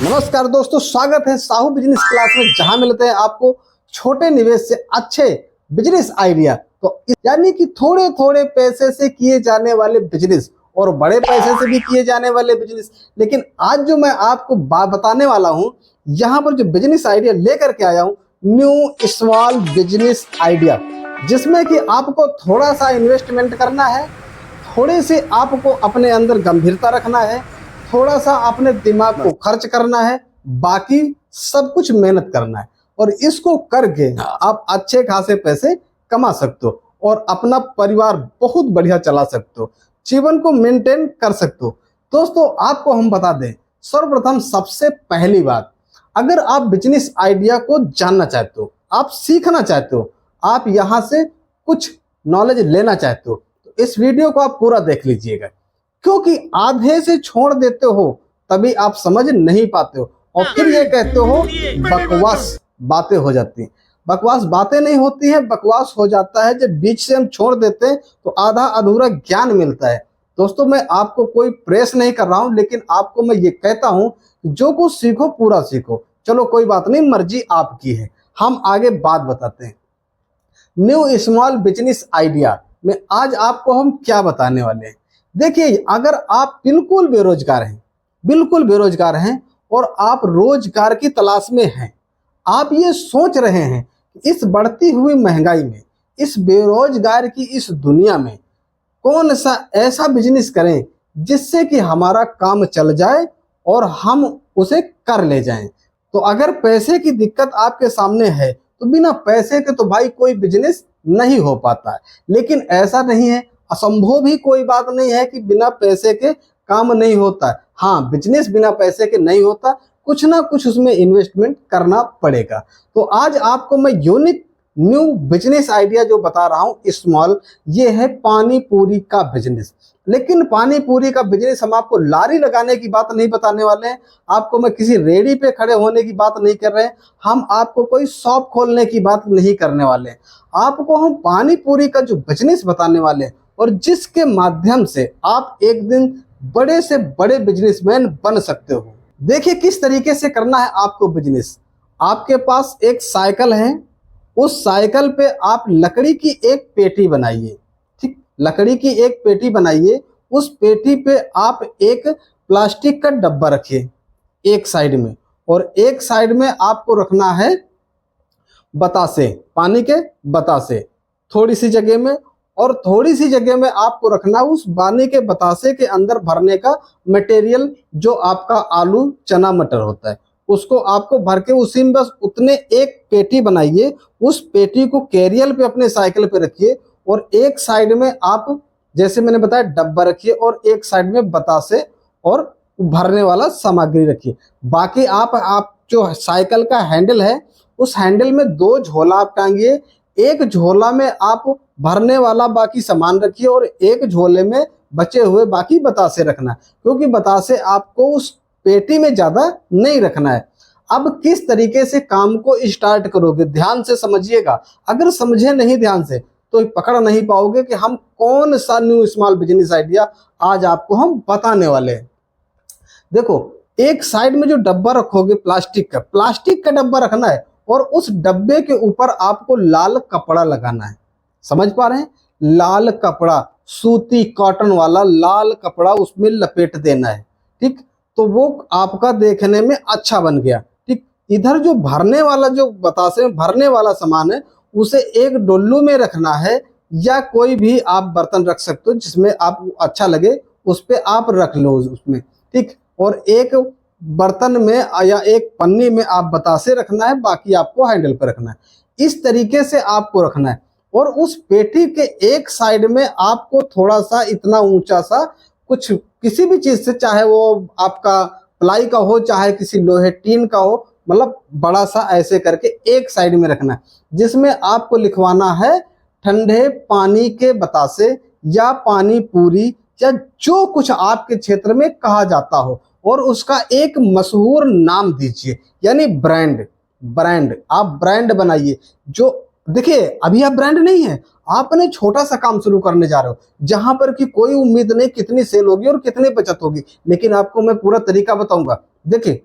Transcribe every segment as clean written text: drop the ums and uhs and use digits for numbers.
नमस्कार दोस्तों, स्वागत है साहू बिजनेस क्लास में, जहां मिलते हैं आपको छोटे निवेश से अच्छे बिजनेस आइडिया। तो यानी कि थोड़े थोड़े पैसे से किए जाने वाले बिजनेस और बड़े पैसे से भी किए जाने वाले बिजनेस। लेकिन आज जो मैं आपको बताने वाला हूं, यहाँ पर जो बिजनेस आइडिया लेकर के आया हूं, न्यू स्मॉल बिजनेस आइडिया, जिसमें कि आपको थोड़ा सा इन्वेस्टमेंट करना है, थोड़े से आपको अपने अंदर गंभीरता रखना है, थोड़ा सा अपने दिमाग को खर्च करना है, बाकी सब कुछ मेहनत करना है। और इसको करके आप अच्छे खासे पैसे कमा सकते हो और अपना परिवार बहुत बढ़िया चला सकते हो, जीवन को मेंटेन कर सकते हो। दोस्तों, आपको हम बता दें, सर्वप्रथम सबसे पहली बात, अगर आप बिजनेस आइडिया को जानना चाहते हो, आप सीखना चाहते हो, आप यहाँ से कुछ नॉलेज लेना चाहते हो, तो इस वीडियो को आप पूरा देख लीजिएगा, क्योंकि आधे से छोड़ देते हो तभी आप समझ नहीं पाते हो और फिर ये कहते हो बकवास बातें हो जाती हैं। बकवास बातें नहीं होती हैं, बकवास हो जाता है जब बीच से हम छोड़ देते हैं तो आधा अधूरा ज्ञान मिलता है। दोस्तों, मैं आपको कोई प्रेस नहीं कर रहा हूं, लेकिन आपको मैं ये कहता हूं, जो कुछ सीखो पूरा सीखो। चलो कोई बात नहीं, मर्जी आपकी है। हम आगे बात बताते हैं। न्यू स्मॉल बिजनेस आइडिया में आज आपको हम क्या बताने वाले हैं। देखिए, अगर आप बिल्कुल बेरोजगार हैं और आप रोजगार की तलाश में हैं, आप ये सोच रहे हैं कि इस बढ़ती हुई महंगाई में, इस बेरोजगार की इस दुनिया में कौन सा ऐसा बिजनेस करें जिससे कि हमारा काम चल जाए और हम उसे कर ले जाएं। तो अगर पैसे की दिक्कत आपके सामने है तो बिना पैसे के तो भाई कोई बिजनेस नहीं हो पाता है। लेकिन ऐसा नहीं है, असंभव भी कोई बात नहीं है कि बिना पैसे के काम नहीं होता है। हाँ, बिजनेस बिना पैसे के नहीं होता, कुछ ना कुछ उसमें इन्वेस्टमेंट करना पड़ेगा। तो आज आपको मैं यूनिक न्यू बिजनेस आइडिया जो बता रहा हूँ स्मॉल, ये है पानी पूरी का बिजनेस। लेकिन पानी पूरी का बिजनेस हम आपको लारी लगाने की बात नहीं बताने वाले हैं, आपको मैं किसी रेडी पे खड़े होने की बात नहीं कर रहे हैं, हम आपको कोई शॉप खोलने की बात नहीं करने वाले हैं। आपको हम पानी पूरी का जो बिजनेस बताने वाले हैं और जिसके माध्यम से आप एक दिन बड़े से बड़े बिजनेसमैन बन सकते हो। देखिए किस तरीके से करना है आपको बिजनेस। आपके पास एक साइकिल है, उस साइकिल पे आप लकड़ी की एक पेटी बनाइए। ठीक, लकड़ी की एक पेटी बनाइए, उस पेटी पे आप एक प्लास्टिक का डब्बा रखिए एक साइड में, और एक साइड में आपको रखना है बतासे, पानी के बतासे थोड़ी सी जगह में, और थोड़ी सी जगह में आपको रखना उस पानी के बतासे के अंदर भरने का मटेरियल, जो आपका आलू चना मटर होता है, उसको आपको भर के उसी में बस उतने एक पेटी बनाइए। उस पेटी को कैरियर पे अपने साइकिल पे रखिए और एक साइड में आप, जैसे मैंने बताया, डब्बा रखिए और एक साइड में बतासे और भरने वाला सामग्री रखिए। बाकी आप जो साइकिल का हैंडल है, उस हैंडल में दो झोला आप टांगिए। एक झोला में आप भरने वाला बाकी सामान रखिए और एक झोले में बचे हुए बाकी बतासे रखना, क्योंकि बतासे आपको उस पेटी में ज्यादा नहीं रखना है। अब किस तरीके से काम को स्टार्ट करोगे, ध्यान से समझिएगा। अगर समझे नहीं ध्यान से तो पकड़ नहीं पाओगे कि हम कौन सा न्यू स्मॉल बिजनेस आइडिया आज आपको हम बताने वाले हैं। देखो, एक साइड में जो डब्बा रखोगे प्लास्टिक का डब्बा रखना है और उस डब्बे के ऊपर आपको लाल कपड़ा लगाना है। समझ पा रहे हैं? लाल कपड़ा, सूती कॉटन वाला लाल कपड़ा उसमें लपेट देना है। ठीक, तो वो आपका देखने में अच्छा बन गया। ठीक, इधर जो भरने वाला, जो बतासे में भरने वाला सामान है, उसे एक डोलू में रखना है, या कोई भी आप बर्तन रख सकते हो जिसमें आप अच्छा लगे, उस पे आप रख लो उसमें। ठीक, और एक बर्तन में या एक पन्नी में आप बतासे रखना है, बाकी आपको हैंडल पर रखना है। इस तरीके से आपको रखना है। और उस पेटी के एक साइड में आपको थोड़ा सा इतना ऊंचा सा कुछ, किसी भी चीज से, चाहे वो आपका प्लाई का हो, चाहे किसी लोहे टीन का हो, मतलब बड़ा सा ऐसे करके एक साइड में रखना है, जिसमें आपको लिखवाना है ठंडे पानी के बतासे या पानी पूरी, या जो कुछ आपके क्षेत्र में कहा जाता हो, और उसका एक मशहूर नाम दीजिए, यानी ब्रांड आप ब्रांड बनाइए। जो देखिए, अभी आप ब्रांड नहीं है, आपने छोटा सा काम शुरू करने जा रहे हो, जहां पर कि कोई उम्मीद नहीं कितनी सेल होगी और कितनी बचत होगी, लेकिन आपको मैं पूरा तरीका बताऊंगा। देखिए,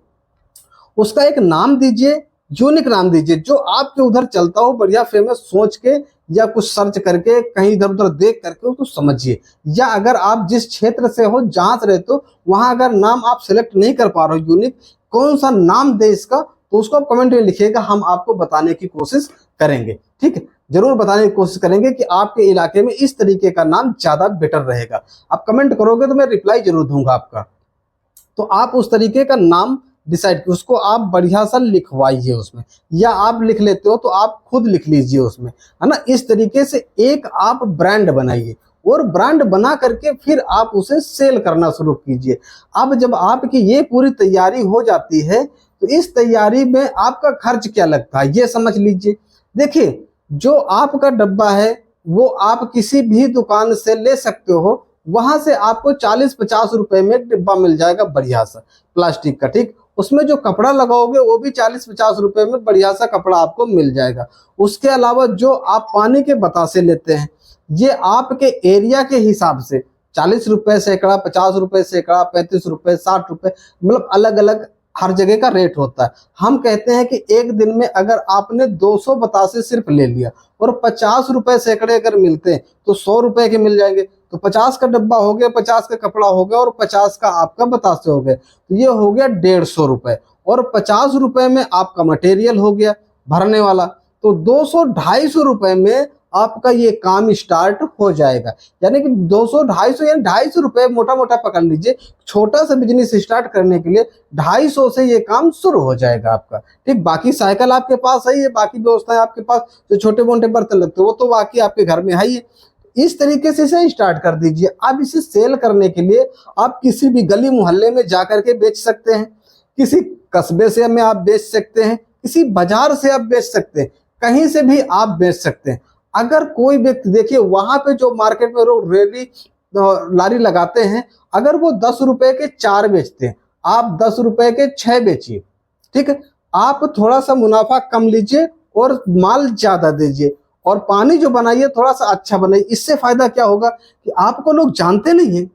उसका एक नाम दीजिए, यूनिक नाम दीजिए जो आपके उधर चलता हो, बढ़िया फेमस सोच के या कुछ सर्च करके कहीं इधर उधर देख करके उसको समझिए। या अगर आप जिस क्षेत्र से हो, जहां से रहते हो, वहां अगर नाम आप सेलेक्ट नहीं कर पा रहे हो यूनिक, कौन सा नाम दे इसका, तो उसको कमेंट में लिखिएगा, हम आपको बताने की कोशिश करेंगे। ठीक है, जरूर बताने की कोशिश करेंगे कि आपके इलाके में इस तरीके का नाम ज्यादा बेटर रहेगा। आप कमेंट करोगे तो मैं रिप्लाई जरूर दूंगा आपका। तो आप उस तरीके का नाम डिसाइड, उसको आप बढ़िया सा लिखवाइए उसमें, या आप लिख लेते हो तो आप खुद लिख लीजिए उसमें, है ना। इस तरीके से एक आप ब्रांड बनाइए और ब्रांड बना करके फिर आप उसे सेल करना शुरू कीजिए। अब जब आपकी ये पूरी तैयारी हो जाती है तो इस तैयारी में आपका खर्च क्या लगता है ये समझ लीजिए। देखिए, जो आपका डब्बा है वो आप किसी भी दुकान से ले सकते हो, वहां से आपको 40-50 रुपए में डिब्बा मिल जाएगा बढ़िया सा प्लास्टिक का। ठीक, उसमें जो कपड़ा लगाओगे वो भी 40-50 रुपए में बढ़िया सा कपड़ा आपको मिल जाएगा। उसके अलावा जो आप पानी के बतासे लेते हैं, ये आपके एरिया के हिसाब से 40 रुपए सैकड़ा, 50 रुपए सैकड़ा, 35 रुपए, 60 रुपए, मतलब अलग अलग हर जगह का रेट होता है। हम कहते हैं कि एक दिन में अगर आपने 200 बतासे सिर्फ ले लिया और 50 रुपए सैकड़े अगर मिलते हैं तो 100 रुपए के मिल जाएंगे, तो 50 का डब्बा हो गया, 50 का कपड़ा हो गया और 50 का आपका बतासे हो गए, तो ये हो गया 150 रुपए। और 50 रुपए में आपका मटेरियल हो गया भरने वाला, तो 200-250 रुपए में आपका ये काम स्टार्ट हो जाएगा। यानी कि 200-250 यानी 250 रुपए मोटा मोटा पकड़ लीजिए। छोटा सा बिजनेस स्टार्ट करने के लिए 250 से ये काम शुरू हो जाएगा आपका। ठीक, बाकी साइकिल आपके पास है, ये बाकी व्यवस्थाएं आपके पास, जो छोटे मोटे बर्तन लगते हैं वो तो बाकी आपके घर में है ही। इस तरीके से इसे स्टार्ट कर दीजिए। अब इसे सेल करने के लिए आप किसी भी गली मोहल्ले में जाकर के बेच सकते हैं, किसी कस्बे से में आप बेच सकते हैं, किसी बाजार से आप बेच सकते हैं, कहीं से भी आप बेच सकते हैं। अगर कोई व्यक्ति, देखिए वहां पे जो मार्केट में लोग रेडी लारी लगाते हैं, अगर वो 10 रुपए के 4 बेचते हैं, आप 10 रुपए के 6 बेचिए। ठीक है, आप थोड़ा सा मुनाफा कम लीजिए और माल ज्यादा दीजिए, और पानी जो बनाइए थोड़ा सा अच्छा बनाइए। इससे फायदा क्या होगा कि आपको लोग जानते नहीं है,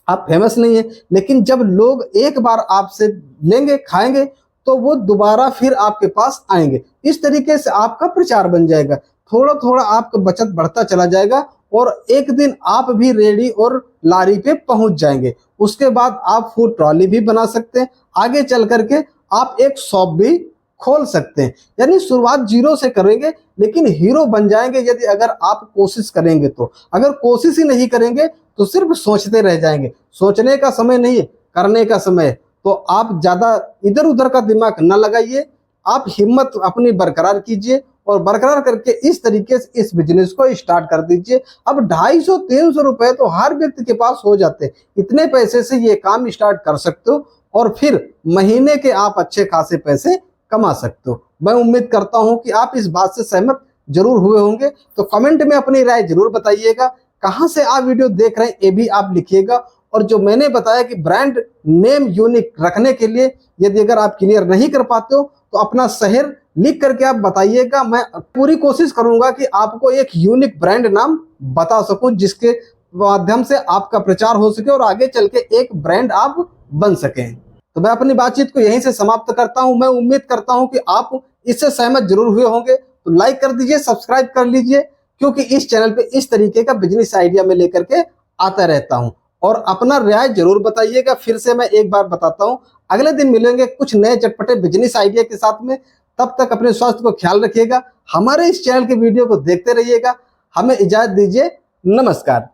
आप फेमस नहीं है, लेकिन जब लोग एक बार आपसे लेंगे, खाएंगे, तो वो दोबारा फिर आपके पास आएंगे। इस तरीके से आपका प्रचार बन जाएगा, थोड़ा थोड़ा आपका बचत बढ़ता चला जाएगा और एक दिन आप भी रेडी और लारी पे पहुंच जाएंगे। उसके बाद आप फूड ट्रॉली भी बना सकते हैं, आगे चल करके आप एक शॉप भी खोल सकते हैं। यानी शुरुआत जीरो से करेंगे लेकिन हीरो बन जाएंगे यदि अगर आप कोशिश करेंगे तो। अगर कोशिश ही नहीं करेंगे तो सिर्फ सोचते रह जाएंगे। सोचने का समय नहीं है, करने का समय है। तो आप ज्यादा इधर उधर का दिमाग न लगाइए, आप हिम्मत अपनी बरकरार कीजिए और बरकरार करके इस तरीके से इस बिजनेस को स्टार्ट कर दीजिए। अब 250-300 रुपए तो हर व्यक्ति के पास हो जाते हैं। इतने पैसे से ये काम स्टार्ट कर सकते हो और फिर महीने के आप अच्छे खासे पैसे कमा सकते हो। मैं उम्मीद करता हूं कि आप इस बात से सहमत जरूर हुए होंगे। तो कमेंट में अपनी राय जरूर बताइएगा, कहां से आप वीडियो देख रहे हैं ये भी आप लिखिएगा। और जो मैंने बताया कि ब्रांड नेम यूनिक रखने के लिए यदि अगर आप क्लियर नहीं कर पाते हो तो अपना शहर लिख करके आप बताइएगा। मैं पूरी कोशिश करूंगा कि आपको एक यूनिक ब्रांड नाम बता सकूं जिसके माध्यम से आपका प्रचार हो सके और आगे चल के एक ब्रांड आप बन सकें। तो मैं अपनी बातचीत को यहीं से समाप्त करता हूं। मैं उम्मीद करता हूं कि आप इससे सहमत जरूर हुए होंगे। तो लाइक कर दीजिए, सब्सक्राइब कर लीजिए, क्योंकि इस चैनल पे इस तरीके का बिजनेस आइडिया में लेकर के आता रहता हूं। और अपना राय जरूर बताइएगा। फिर से मैं एक बार बताता हूं, अगले दिन मिलेंगे कुछ नए चटपटे बिजनेस आइडिया के साथ में। तब तक अपने स्वास्थ्य को ख्याल रखिएगा, हमारे इस चैनल के वीडियो को देखते रहिएगा। हमें इजाजत दीजिए, नमस्कार।